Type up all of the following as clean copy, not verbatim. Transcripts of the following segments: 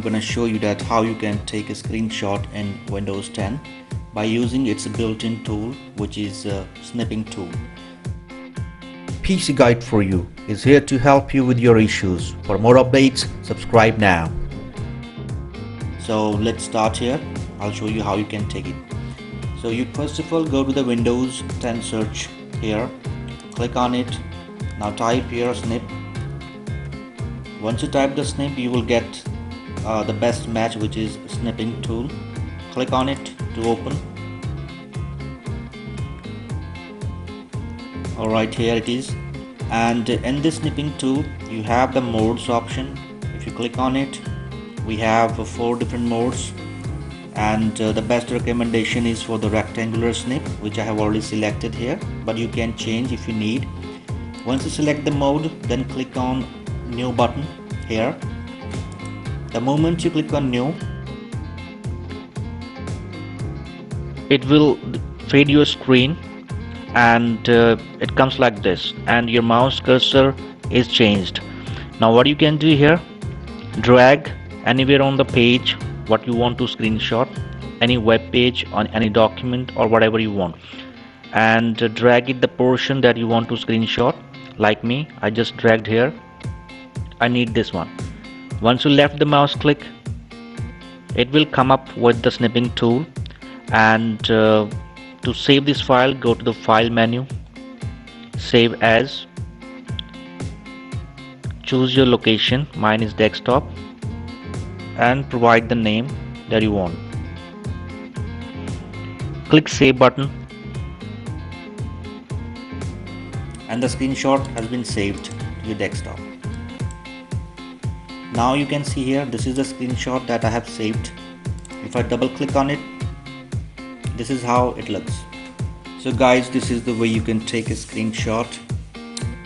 going to show you that how you can take a screenshot in Windows 10 by using its built-in tool, which is Snipping Tool. PC Guide for You is here to help you with your issues. For more updates, subscribe now. So let's start here. I'll show you how you can take it. So you first of all go to the Windows 10 search here, click on it. Now type here snip. Once you type the snip, you will get the best match, which is Snipping Tool. Click on it to open. Alright, here it is. And in this Snipping Tool, you have the modes option. If you click on it, we have 4 different modes. And the best recommendation is for the rectangular snip, which I have already selected here, but you can change if you need. Once you select the mode, then click on new button here. The moment you click on new, it will fade your screen and it comes like this, and your mouse cursor is changed. Now what you can do here, drag anywhere on the page what you want to screenshot, any web page, on any document or whatever you want, and drag it the portion that you want to screenshot. Like me, I just dragged here. I need this one. Once you left the mouse click, it will come up with the Snipping Tool, and to save this file, go to the file menu, save as, choose your location, mine is desktop, and provide the name that you want. Click save button, and the screenshot has been saved to your desktop. Now you can see here, this is the screenshot that I have saved. If I double click on it, this is how it looks. So guys, this is the way you can take a screenshot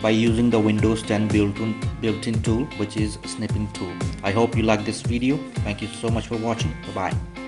by using the Windows 10 built-in tool, which is Snipping Tool. I hope you like this video. Thank you so much for watching. Bye bye.